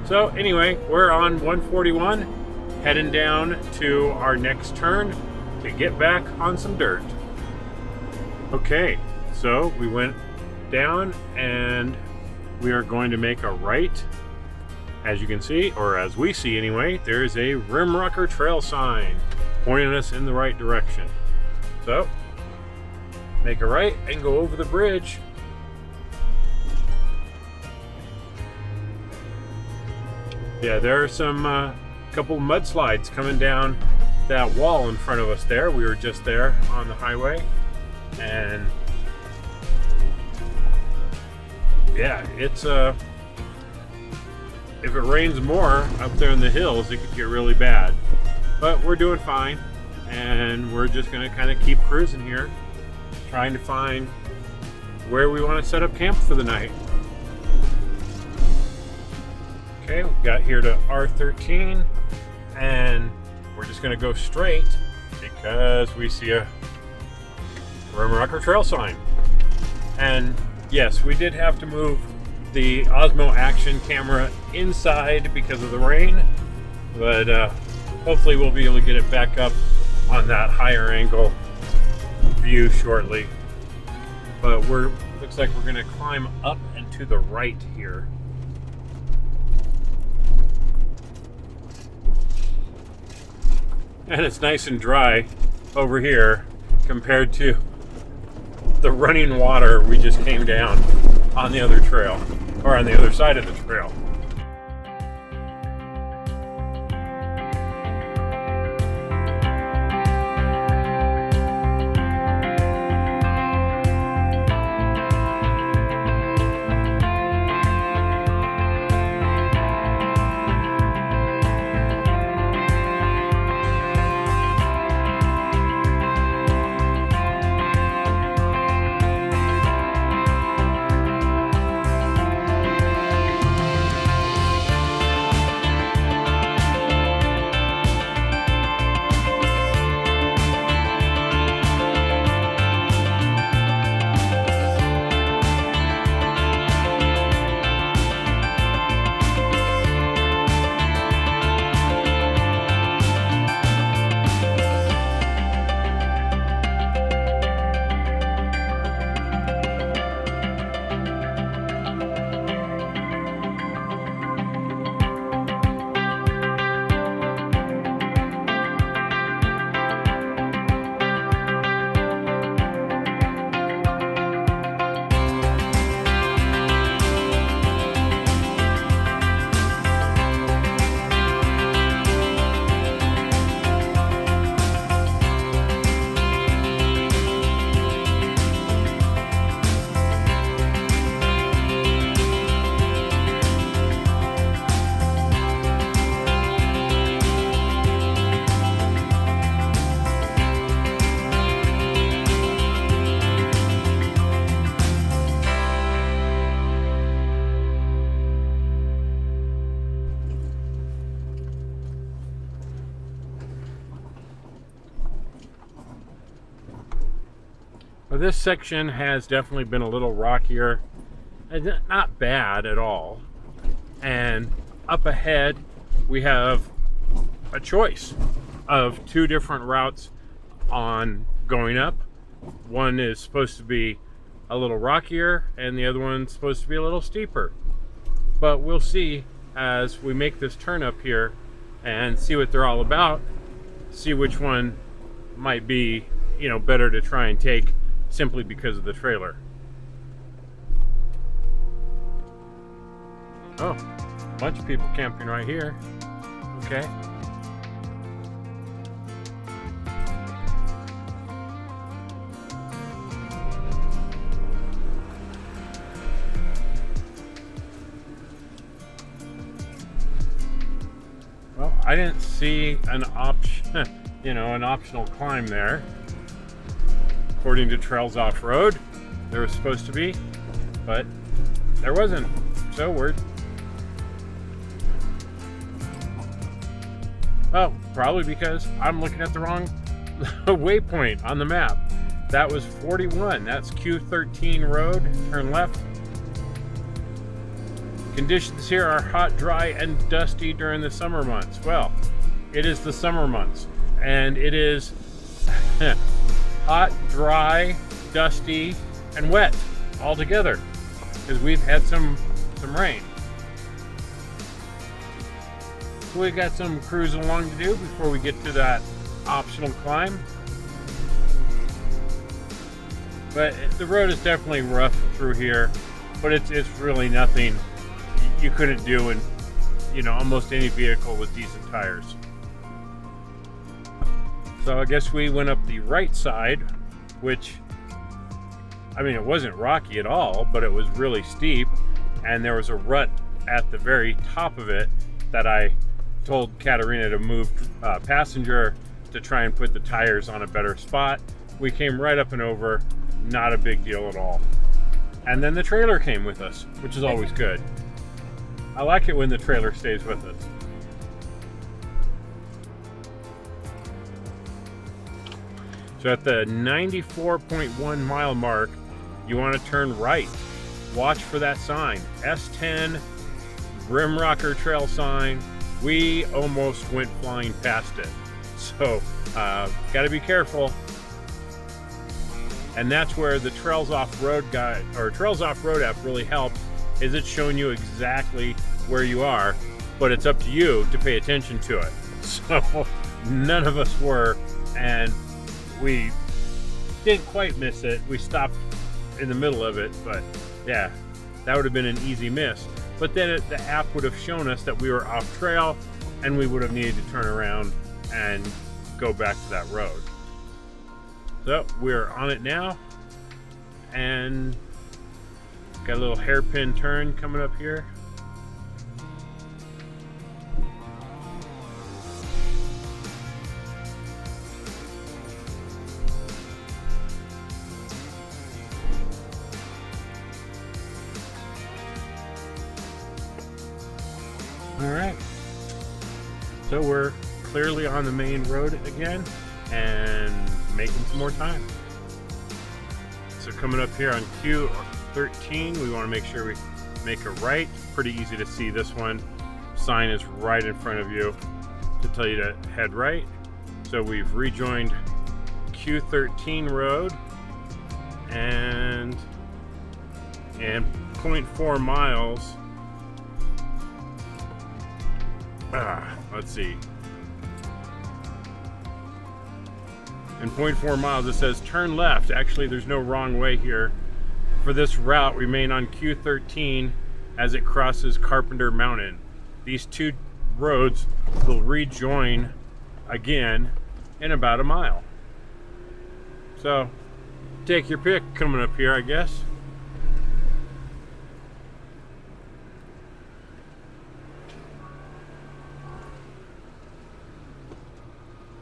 So anyway, we're on 141, heading down to our next turn to get back on some dirt. Okay, so we went down and we are going to make a right. As you can see, or as we see anyway, there's a Rimrocker Trail sign pointing us in the right direction. So, make a right and go over the bridge. Yeah, there are some couple mudslides coming down that wall in front of us there. We were just there on the highway. And yeah, it's if it rains more up there in the hills, it could get really bad. But we're doing fine, and we're just gonna kind of keep cruising here, trying to find where we want to set up camp for the night. Okay, we got here to R13, and we're just gonna go straight because we see a Rimrocker Trail sign. And yes, we did have to move the Osmo Action camera inside because of the rain, but hopefully we'll be able to get it back up on that higher angle view shortly. But looks like we're going to climb up and to the right here. And it's nice and dry over here compared to the running water we just came down on the other trail, or on the other side of the trail. Well, this section has definitely been a little rockier, and not bad at all. And up ahead, we have a choice of two different routes on going up. One is supposed to be a little rockier, and the other one's supposed to be a little steeper. But we'll see as we make this turn up here and see what they're all about, see which one might be, better to try and take simply because of the trailer. Oh, a bunch of people camping right here. Okay. Well, I didn't see an option, an optional climb there. According to Trails Off-Road, there was supposed to be, but there wasn't. So weird. Oh, probably because I'm looking at the wrong waypoint on the map. That was 41. That's Q13 road. Turn left. Conditions here are hot, dry, and dusty during the summer months. Well, it is the summer months, and it is hot, dry, dusty, and wet all together because we've had some rain. So we got some cruising along to do before we get to that optional climb. But the road is definitely rough through here, but it's really nothing you couldn't do in almost any vehicle with decent tires. So I guess we went up the right side, which, it wasn't rocky at all, but it was really steep, and there was a rut at the very top of it that I told Katerina to move passenger to try and put the tires on a better spot. We came right up and over, not a big deal at all. And then the trailer came with us, which is always good. I like it when the trailer stays with us. So at the 94.1 mile mark, you want to turn right watch for that sign, S10 Rimrocker Trail sign. We almost went flying past it. So, got to be careful. And that's where the Trails Off-Road guide, or Trails Off-Road app really helps, is it's showing you exactly where you are, but it's up to you to pay attention to it. So none of us were, and we didn't quite miss it. We stopped in the middle of it, but yeah, that would have been an easy miss. But then the app would have shown us that we were off trail, and we would have needed to turn around and go back to that road. So we're on it now, and got a little hairpin turn coming up here. All right, so we're clearly on the main road again and making some more time. So coming up here on Q13, we want to make sure we make a right. Pretty easy to see this one. Sign is right in front of you to tell you to head right. So we've rejoined Q13 road, and in 0.4 miles, let's see. In 0.4 miles, it says turn left. Actually, there's no wrong way here. For this route, remain on Q13 as it crosses Carpenter Mountain. These two roads will rejoin again in about a mile. So, take your pick coming up here, I guess.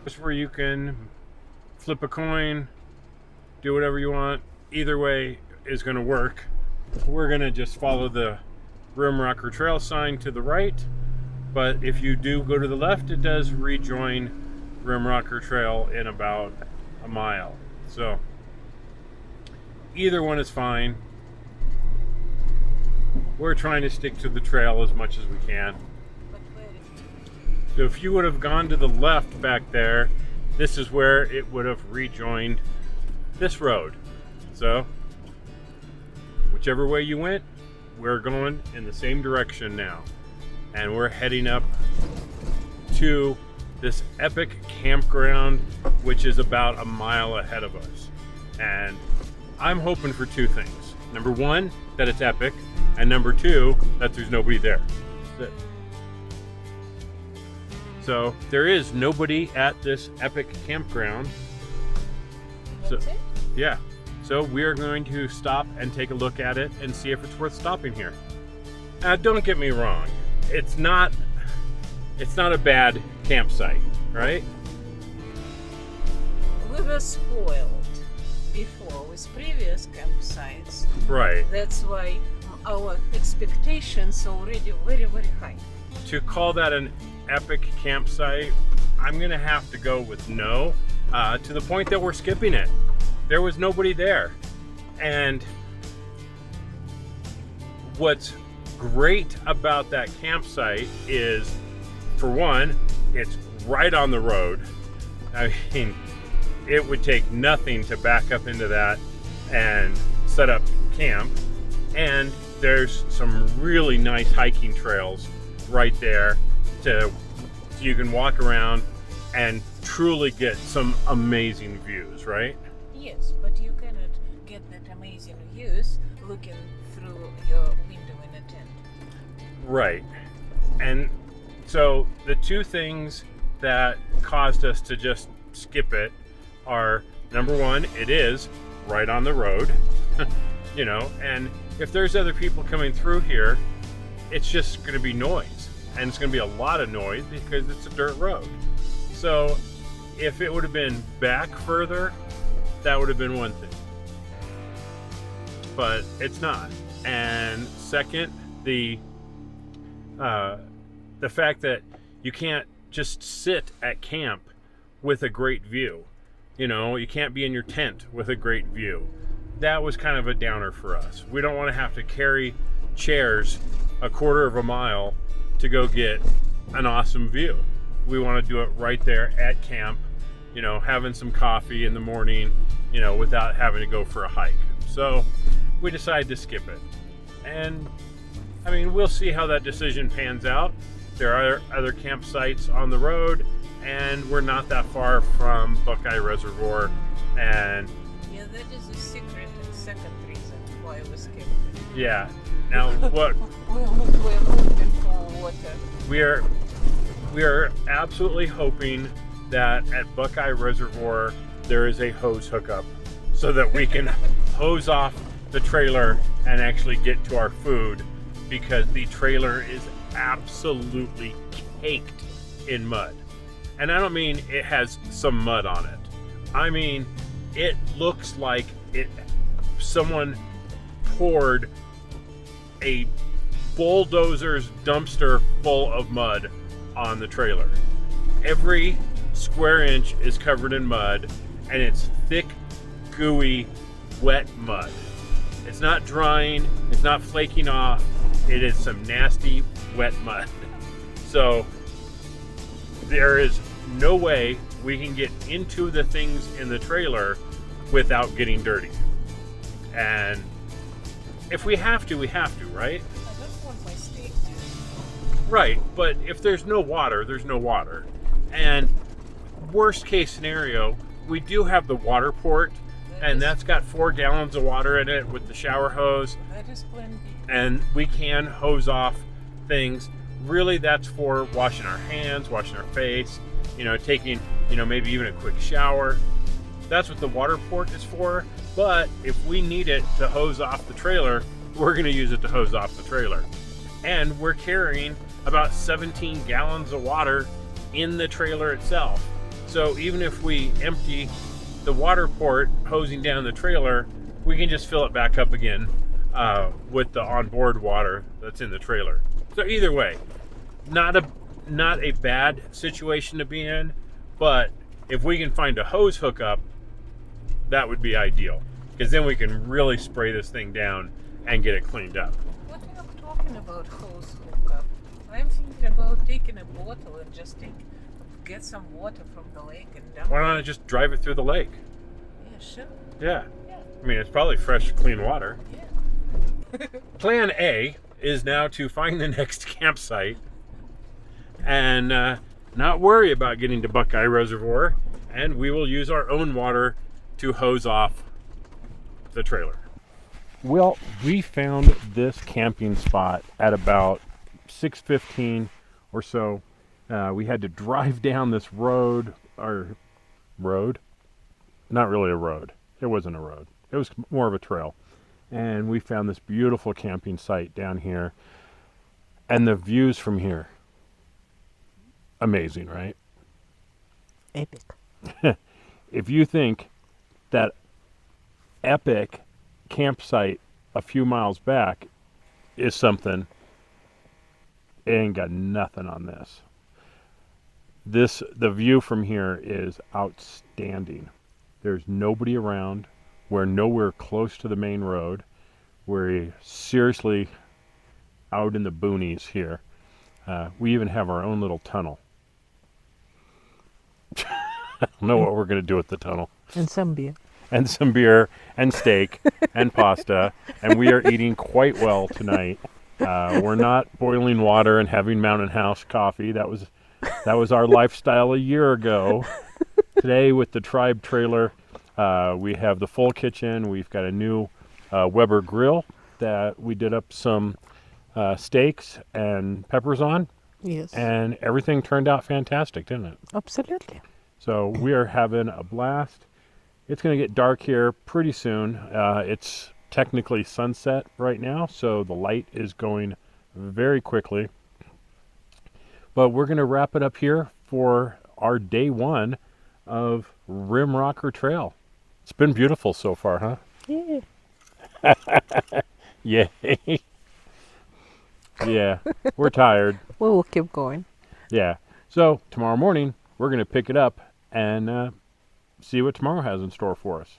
This is where you can flip a coin, do whatever you want. Either way is going to work. We're going to just follow the Rimrocker Trail sign to the right, but if you do go to the left, it does rejoin Rimrocker Trail in about a mile. So either one is fine. We're trying to stick to the trail as much as we can. So if you would have gone to the left back there, this is where it would have rejoined this road. So whichever way you went, we're going in the same direction now. And we're heading up to this epic campground, which is about a mile ahead of us. And I'm hoping for two things. Number one, that it's epic. And number two, that there's nobody there. So there is nobody at this epic campground. That's it? Yeah. So we are going to stop and take a look at it and see if it's worth stopping here. Don't get me wrong. It's not a bad campsite, right? We were spoiled before with previous campsites. Right. That's why our expectations are already very, very high. To call that an epic campsite, I'm gonna have to go with no, to the point that we're skipping it. There was nobody there. And what's great about that campsite is, for one, it's right on the road. I mean, it would take nothing to back up into that and set up camp. And there's some really nice hiking trails right there so you can walk around and truly get some amazing views, right? Yes, but you cannot get that amazing views looking through your window in a tent. Right. And so the two things that caused us to just skip it are, number one, it is right on the road, you know, and if there's other people coming through here, it's just going to be noise, and it's going to be a lot of noise because it's a dirt road. So if it would have been back further, that would have been one thing, but it's not. And second, the fact that you can't just sit at camp with a great view. You know, you can't be in your tent with a great view. that was kind of a downer for us. We don't want to have to carry chairs a quarter of a mile to go get an awesome view. We want to do it right there at camp, you know, having some coffee in the morning, you know, without having to go for a hike. So we decided to skip it. And I mean, we'll see how that decision pans out. There are other campsites on the road, and we're not that far from Buckeye Reservoir. And yeah, that is a second reason why we skipped it. yeah, now what We're looking for water. we are absolutely hoping that at Buckeye Reservoir there is a hose hookup so that we can hose off the trailer and actually get to our food, because the trailer is absolutely caked in mud. And I don't mean it has some mud on it. I mean, it looks like someone poured a bulldozer's dumpster full of mud on the trailer. Every square inch is covered in mud, and it's thick, gooey, wet mud. It's not drying, it's not flaking off, it is some nasty, wet mud. So there is no way we can get into the things in the trailer without getting dirty. And if we have to, we have to, right? I don't want my steak. Right, but if there's no water, there's no water. And worst case scenario, we do have the water port, and that's got 4 gallons of water in it with the shower hose. That is plenty. And we can hose off things. Really, that's for washing our hands, washing our face, you know, taking, you know, maybe even a quick shower. That's what the water port is for. But if we need it to hose off the trailer, we're going to use it to hose off the trailer. And we're carrying about 17 gallons of water in the trailer itself. So even if we empty the water port hosing down the trailer, we can just fill it back up again with the onboard water that's in the trailer. So either way, not a bad situation to be in, but if we can find a hose hookup, that would be ideal, because then we can really spray this thing down and get it cleaned up. What are you talking about hose hookup? I'm thinking about taking a bottle and just get some water from the lake and dump Why it. don't I just drive it through the lake? Yeah, sure. Yeah. Yeah. I mean, it's probably fresh, clean water. Yeah. Plan A is now to find the next campsite and not worry about getting to Buckeye Reservoir, and we will use our own water to hose off the trailer. Well, we found this camping spot at about 6:15 or so. We had to drive down this road. Not really a road. It wasn't a road. It was more of a trail. And we found this beautiful camping site down here. And the views from here, amazing, right? Epic. If you think that epic campsite a few miles back is something, it ain't got nothing on this. The view from here is outstanding. There's nobody around. We're nowhere close to the main road. We're seriously out in the boonies here. We even have our own little tunnel. I don't know what we're going to do with the tunnel. And some beer. And some beer and steak and pasta. And we are eating quite well tonight. We're not boiling water and having Mountain House coffee. That was our lifestyle a year ago. Today with the Tribe trailer, we have the full kitchen. We've got a new Weber grill that we did up some steaks and peppers on. Yes. And everything turned out fantastic, didn't it? Absolutely. So we are having a blast. It's going to get dark here pretty soon. It's technically sunset right now, so the light is going very quickly. But we're going to wrap it up here for our day 1 of Rimrocker Trail. It's been beautiful so far, huh? Yeah. Yay. Yeah, we're tired. We'll keep going. Yeah. So tomorrow morning, we're going to pick it up and see what tomorrow has in store for us.